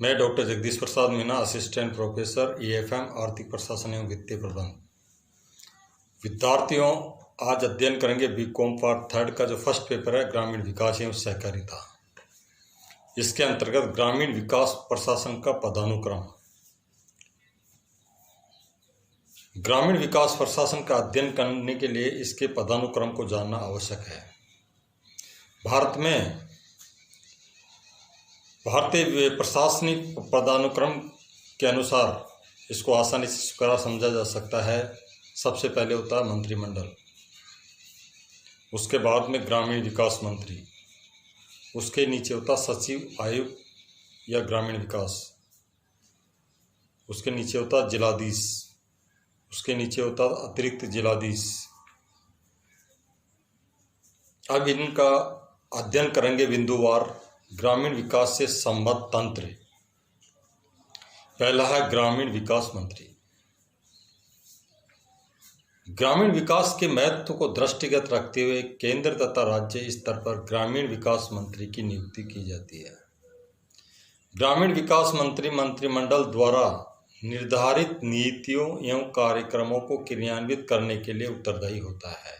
मैं doctor Jagdish Prasad Meena, assistant professor EFM आर्थिक प्रशासन एवं वित्तीय प्रबंध। विद्यार्थियों, आज अध्ययन करेंगे BCom पार्ट 3 का जो फर्स्ट पेपर है, ग्रामीण विकास एवं सहकारिता। इसके अंतर्गत ग्रामीण विकास प्रशासन का पदानुक्रम। ग्रामीण विकास प्रशासन का अध्ययन करने के लिए इसके पदानुक्रम को जानना आवश्यक है। भारतीय प्रशासनिक पदानुक्रम के अनुसार इसको आसानी से स्वीकार समझा जा सकता है। सबसे पहले होता है मंत्रिमंडल, उसके बाद में ग्रामीण विकास मंत्री, उसके नीचे होता सचिव आयुक्त या ग्रामीण विकास, उसके नीचे होता जिलाधीश, उसके नीचे होता अतिरिक्त जिलाधीश। अब इनका अध्ययन करेंगे बिंदुवार। ग्रामीण विकास से संबद्ध तंत्र। पहला है ग्रामीण विकास मंत्री। ग्रामीण विकास के महत्व को दृष्टिगत रखते हुए केंद्र तथा राज्य स्तर पर ग्रामीण विकास मंत्री की नियुक्ति की जाती है। ग्रामीण विकास मंत्री मंत्रिमंडल द्वारा निर्धारित नीतियों एवं कार्यक्रमों को क्रियान्वित करने के लिए उत्तरदायी होता है।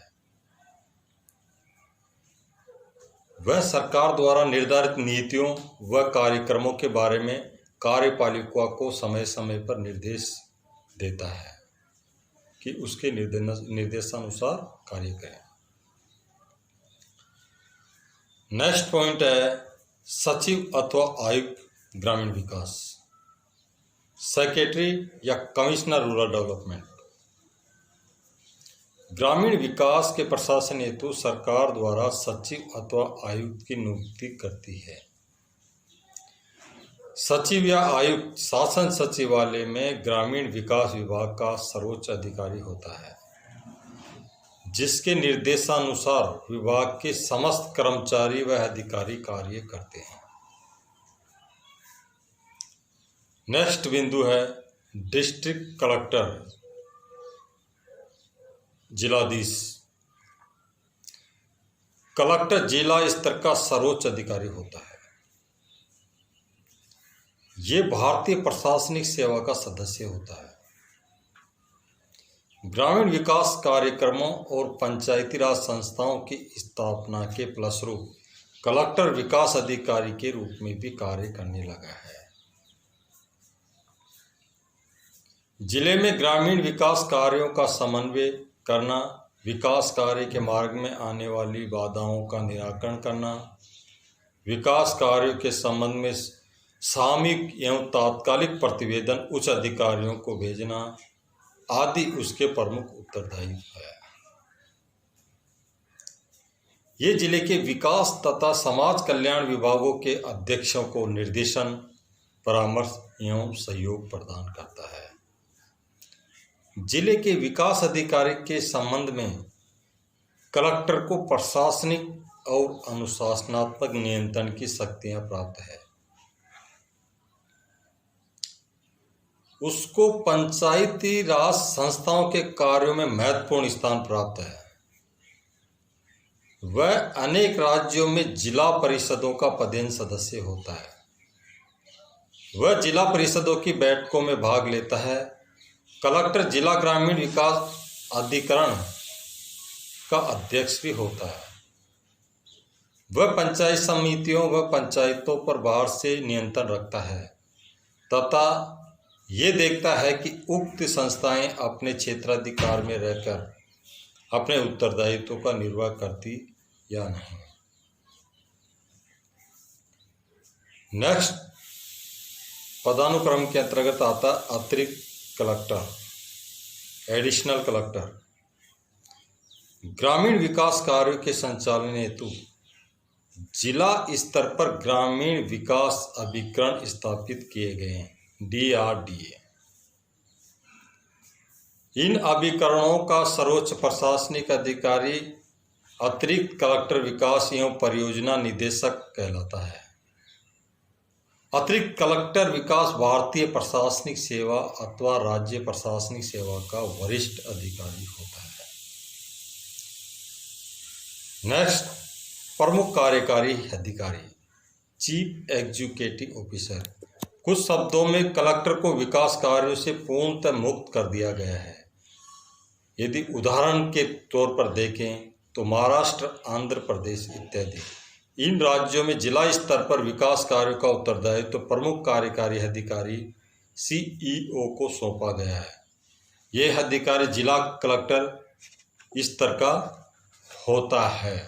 वह सरकार द्वारा निर्धारित नीतियों व कार्यक्रमों के बारे में कार्यपालिका को समय समय पर निर्देश देता है कि उसके निर्देशानुसार कार्य करें। नेक्स्ट पॉइंट है सचिव अथवा आयुक्त ग्रामीण विकास, सेक्रेटरी या कमिश्नर रूरल डेवलपमेंट। ग्रामीण विकास के प्रशासन हेतु सरकार द्वारा सचिव अथवा आयुक्त की नियुक्ति करती है। सचिव या आयुक्त शासन सचिवालय में ग्रामीण विकास विभाग का सर्वोच्च अधिकारी होता है, जिसके निर्देशानुसार विभाग के समस्त कर्मचारी व अधिकारी कार्य करते हैं। नेक्स्ट बिंदु है डिस्ट्रिक्ट कलेक्टर, जिलाधीश। कलेक्टर जिला स्तर का सर्वोच्च अधिकारी होता है। ये भारतीय प्रशासनिक सेवा का सदस्य होता है। ग्रामीण विकास कार्यक्रमों और पंचायती राज संस्थाओं की स्थापना के फलस्वरूप कलेक्टर विकास अधिकारी के रूप में भी कार्य करने लगा है। जिले में ग्रामीण विकास कार्यों का समन्वय करना, विकास कार्य के मार्ग में आने वाली बाधाओं का निराकरण करना, विकास कार्यों के संबंध में सामयिक एवं तात्कालिक प्रतिवेदन उच्च अधिकारियों को भेजना आदि उसके प्रमुख उत्तरदायित्व है। ये जिले के विकास तथा समाज कल्याण विभागों के अध्यक्षों को निर्देशन, परामर्श एवं सहयोग प्रदान करता है। जिले के विकास अधिकारी के संबंध में कलेक्टर को प्रशासनिक और अनुशासनात्मक नियंत्रण की शक्तियां प्राप्त है। उसको पंचायती राज संस्थाओं के कार्यों में महत्वपूर्ण स्थान प्राप्त है। वह अनेक राज्यों में जिला परिषदों का पदेन सदस्य होता है। वह जिला परिषदों की बैठकों में भाग लेता है। कलेक्टर जिला ग्रामीण विकास अधिकरण का अध्यक्ष भी होता है। वह पंचायत समितियों व पंचायतों पर बाहर से नियंत्रण रखता है तथा ये देखता है कि उक्त संस्थाएं अपने क्षेत्राधिकार में रहकर अपने उत्तरदायित्वों का निर्वाह करती या नहीं। नेक्स्ट पदानुक्रम के अंतर्गत आता अतिरिक्त कलेक्टर, एडिशनल कलेक्टर। ग्रामीण विकास कार्यों के संचालन हेतु जिला स्तर पर ग्रामीण विकास अभिकरण स्थापित किए गए हैं, DRDA। इन अभिकरणों का सर्वोच्च प्रशासनिक अधिकारी अतिरिक्त कलेक्टर विकास एवं परियोजना निदेशक कहलाता है। अतिरिक्त कलेक्टर विकास भारतीय प्रशासनिक सेवा अथवा राज्य प्रशासनिक सेवा का वरिष्ठ अधिकारी होता है। नेक्स्ट, प्रमुख कार्यकारी अधिकारी, चीफ एग्जीक्यूटिव ऑफिसर। कुछ शब्दों में कलेक्टर को विकास कार्यों से पूर्णतः मुक्त कर दिया गया है। यदि उदाहरण के तौर पर देखें तो महाराष्ट्र, आंध्र प्रदेश इत्यादि इन राज्यों में जिला स्तर पर विकास कार्यों का उत्तरदायित्व तो प्रमुख कार्यकारी अधिकारी CEO को सौंपा गया है। यह अधिकारी जिला कलेक्टर स्तर का होता है,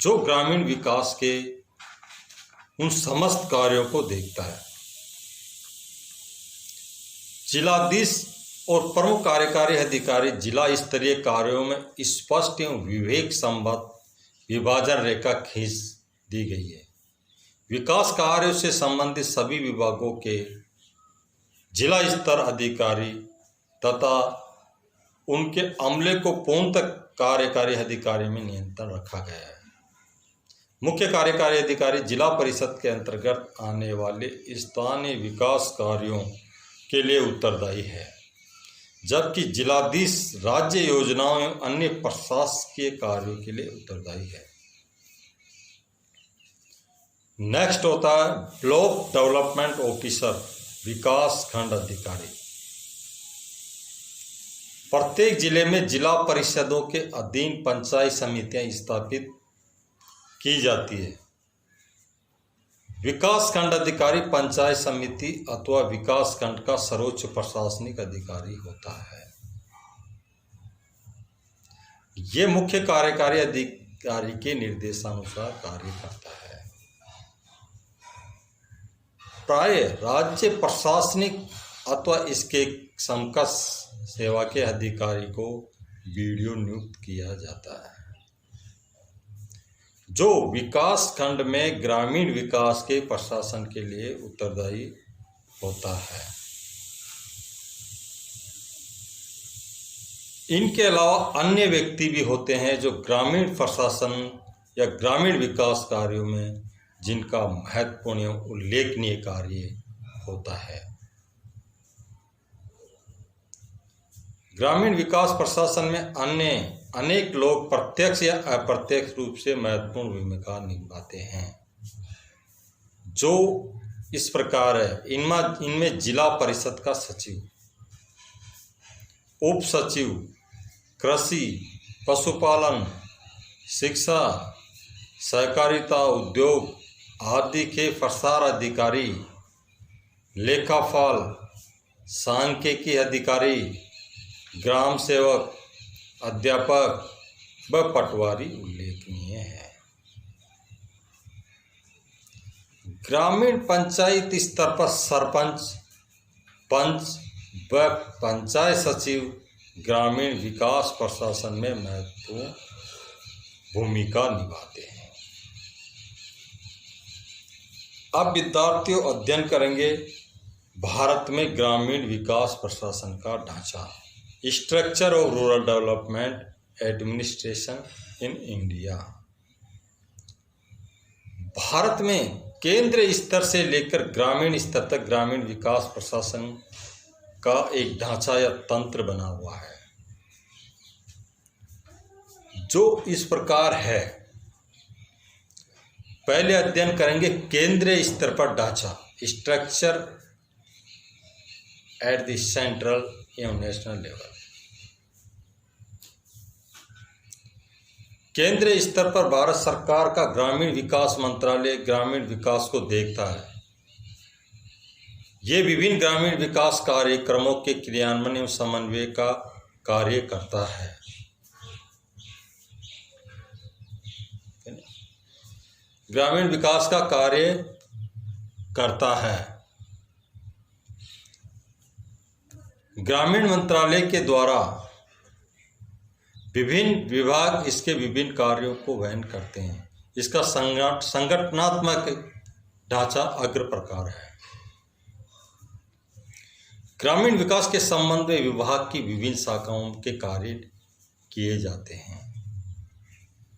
जो ग्रामीण विकास के उन समस्त कार्यों को देखता है। जिलाधीश और प्रमुख कार्यकारी अधिकारी जिला स्तरीय कार्यों में स्पष्ट एवं विवेक संबद्ध विभाजन रेखा खींच दी गई है। विकास कार्यों से संबंधित सभी विभागों के जिला स्तर अधिकारी तथा उनके अमले को पूर्णतः कार्यकारी अधिकारी में नियंत्रण रखा गया है। मुख्य कार्यकारी अधिकारी जिला परिषद के अंतर्गत आने वाले स्थानीय विकास कार्यों के लिए उत्तरदायी है, जबकि जिलाधीश राज्य योजनाओं एवं अन्य प्रशासकीय कार्यों के लिए उत्तरदायी है। नेक्स्ट होता है ब्लॉक डेवलपमेंट ऑफिसर, विकास खंड अधिकारी। प्रत्येक जिले में जिला परिषदों के अधीन पंचायत समितियां स्थापित की जाती है। विकास खंड अधिकारी पंचायत समिति अथवा विकास खंड का सर्वोच्च प्रशासनिक अधिकारी होता है। ये मुख्य कार्यकारी अधिकारी के निर्देशानुसार कार्य करता है। प्राय राज्य प्रशासनिक अथवा इसके समकक्ष सेवा के अधिकारी को BDO नियुक्त किया जाता है, जो विकास खंड में ग्रामीण विकास के प्रशासन के लिए उत्तरदायी होता है। इनके अलावा अन्य व्यक्ति भी होते हैं जो ग्रामीण प्रशासन या ग्रामीण विकास कार्यों में जिनका महत्वपूर्ण एवं उल्लेखनीय कार्य होता है। ग्रामीण विकास प्रशासन में अन्य अनेक लोग प्रत्यक्ष या अप्रत्यक्ष रूप से महत्वपूर्ण भूमिका निभाते हैं, जो इस प्रकार है। इनमें जिला परिषद का सचिव, उप सचिव, कृषि, पशुपालन, शिक्षा, सहकारिता, उद्योग आदि के प्रसार अधिकारी, लेखापाल, सांख्यिकी अधिकारी, ग्राम सेवक, अध्यापक व पटवारी उल्लेखनीय है। ग्रामीण पंचायत स्तर पर सरपंच, पंच व पंचायत सचिव ग्रामीण विकास प्रशासन में महत्वपूर्ण भूमिका निभाते हैं। अब विद्यार्थियों अध्ययन करेंगे भारत में ग्रामीण विकास प्रशासन का ढांचा, structure of rural development administration in India. Bharat में केंद्रीय स्तर से लेकर ग्रामीण स्तर तक ग्रामीण विकास प्रशासन का एक ढांचा या तंत्र बना हुआ है, जो इस प्रकार है। पहले अध्ययन करेंगे केंद्रीय स्तर पर ढांचा, स्ट्रक्चर एट द सेंट्रल एवं नेशनल लेवल। केंद्रीय स्तर पर भारत सरकार का ग्रामीण विकास मंत्रालय ग्रामीण विकास को देखता है। ये विभिन्न ग्रामीण विकास कार्यक्रमों के क्रियान्वयन एवं समन्वय का कार्य करता है। ग्रामीण विकास का कार्य करता है। ग्रामीण मंत्रालय के द्वारा विभिन्न विभाग इसके विभिन्न कार्यों को वहन करते हैं। इसका संगठनात्मक ढांचा अग्र प्रकार है। ग्रामीण विकास के संबंध में विभाग की विभिन्न शाखाओं के कार्य किए जाते हैं,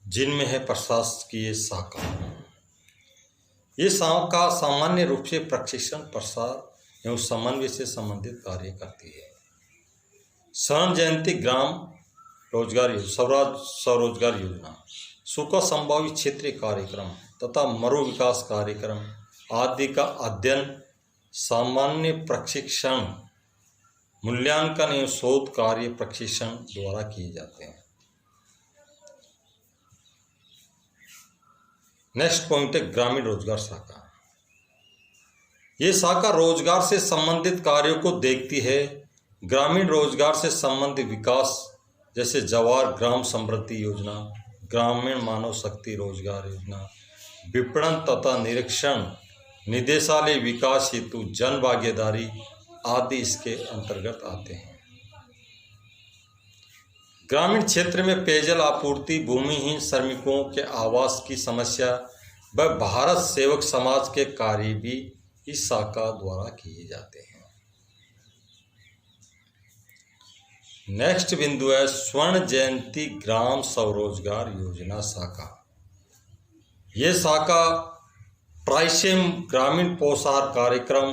जिनमें है प्रशासकीय शाखा। ये शाखा सामान्य रूप से प्रशिक्षण, प्रसार एवं समन्वय से संबंधित कार्य करती है। स्वर्ण जयंती ग्राम रोजगार स्वरोजगार योजना, सूखा संभावित क्षेत्रीय कार्यक्रम तथा मरु विकास कार्यक्रम आदि का अध्ययन सामान्य प्रशिक्षण, मूल्यांकन एवं शोध कार्य प्रशिक्षण द्वारा किए जाते हैं। नेक्स्ट पॉइंट है ग्रामीण रोजगार शाखा। ये शाखा रोजगार से संबंधित कार्यों को देखती है। ग्रामीण रोजगार से संबंधित विकास जैसे जवाहर ग्राम समृद्धि योजना, ग्रामीण मानव शक्ति रोजगार योजना, विपणन तथा निरीक्षण, निदेशालय विकास हेतु जन भागीदारी आदि इसके अंतर्गत आते हैं। ग्रामीण क्षेत्र में पेयजल आपूर्ति, भूमिहीन श्रमिकों के आवास की समस्या व भारत सेवक समाज के कार्य भी इस शाखा द्वारा किए जाते हैं। नेक्स्ट बिंदु है स्वर्ण जयंती ग्राम स्वरोजगार योजना शाखा। ये शाखा ट्राइसेम ग्रामीण पोषाहार कार्यक्रम,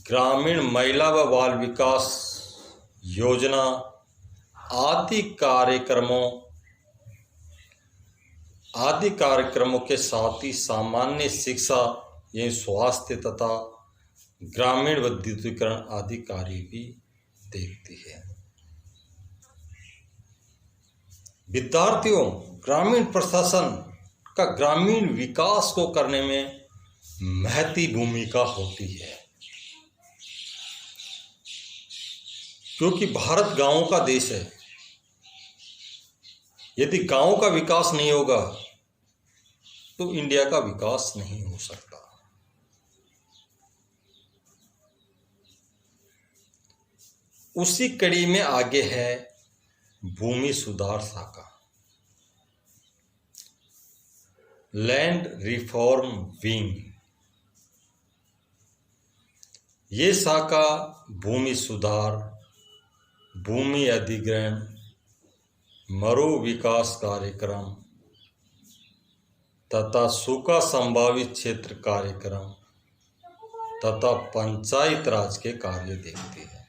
ग्रामीण महिला व बाल विकास योजना आदि कार्यक्रमों के साथ ही सामान्य शिक्षा एवं स्वास्थ्य तथा ग्रामीण विद्युतीकरण आदि कार्य भी देखती है। विद्यार्थियों, ग्रामीण प्रशासन का ग्रामीण विकास को करने में महती भूमिका होती है, क्योंकि भारत गांवों का देश है। यदि गांवों का विकास नहीं होगा तो इंडिया का विकास नहीं हो सकता। उसी कड़ी में आगे है भूमि सुधार शाखा, लैंड रिफॉर्म विंग। ये शाखा भूमि सुधार, भूमि अधिग्रहण, मरु विकास कार्यक्रम तथा सूखा संभावित क्षेत्र कार्यक्रम तथा पंचायत राज के कार्य देखती है।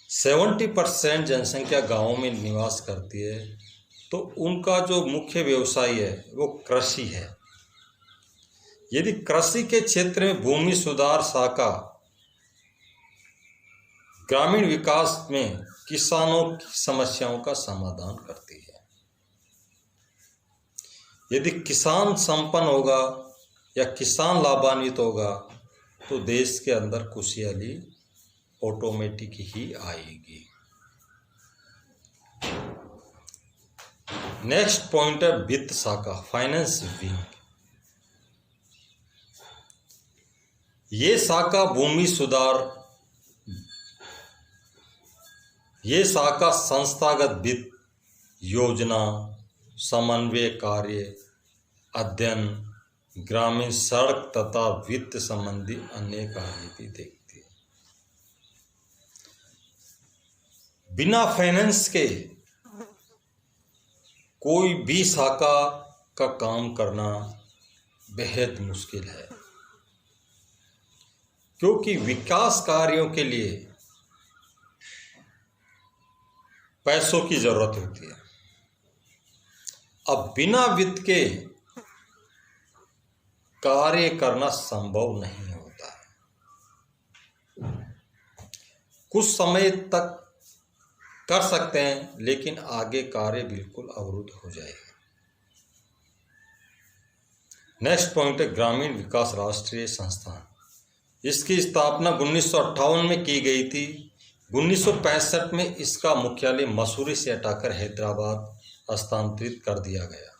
70% जनसंख्या गांवों में निवास करती है, तो उनका जो मुख्य व्यवसाय है वो कृषि है। यदि कृषि के क्षेत्र में भूमि सुधार शाखा ग्रामीण विकास में किसानों की समस्याओं का समाधान करती है। यदि किसान संपन्न होगा या किसान लाभान्वित होगा तो देश के अंदर खुशहाली ऑटोमेटिक ही आएगी। नेक्स्ट पॉइंट है वित्त शाखा, फाइनेंस विंग। ये शाखा भूमि सुधार, ये शाखा संस्थागत वित्त, योजना, समन्वय कार्य, अध्ययन, ग्रामीण सड़क तथा वित्त संबंधी अन्य कार्य भी देखती है। बिना फाइनेंस के कोई भी शाखा का काम करना बेहद मुश्किल है, क्योंकि विकास कार्यों के लिए पैसों की जरूरत होती है। अब बिना वित्त के कार्य करना संभव नहीं होता है। कुछ समय तक कर सकते हैं, लेकिन आगे कार्य बिल्कुल अवरुद्ध हो जाएगा। नेक्स्ट पॉइंट है ग्रामीण विकास राष्ट्रीय संस्थान। इसकी स्थापना 1958 में की गई थी। 1965 में इसका मुख्यालय मसूरी से हटाकर हैदराबाद हस्तांतरित कर दिया गया।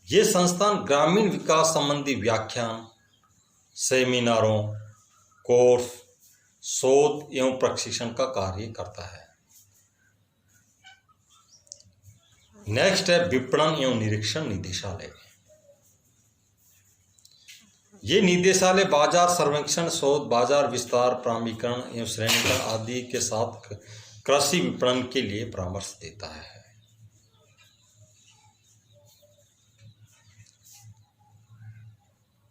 ये संस्थान ग्रामीण विकास संबंधी व्याख्यान, सेमिनारों, कोर्स, शोध एवं प्रशिक्षण का कार्य करता है। नेक्स्ट है विपणन एवं निरीक्षण निदेशालय। ये निदेशालय बाजार सर्वेक्षण, शोध, बाजार विस्तार, प्रामाणीकरण एवं श्रेणीकरण आदि के साथ कृषि विपणन के लिए परामर्श देता है।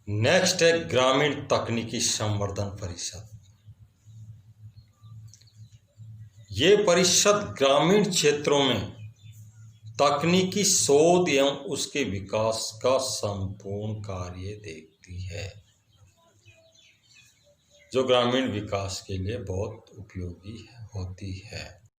नेक्स्ट है ग्रामीण तकनीकी संवर्धन परिषद। ये परिषद ग्रामीण क्षेत्रों में तकनीकी शोध एवं उसके विकास का संपूर्ण कार्य देखती है, जो ग्रामीण विकास के लिए बहुत उपयोगी होती है।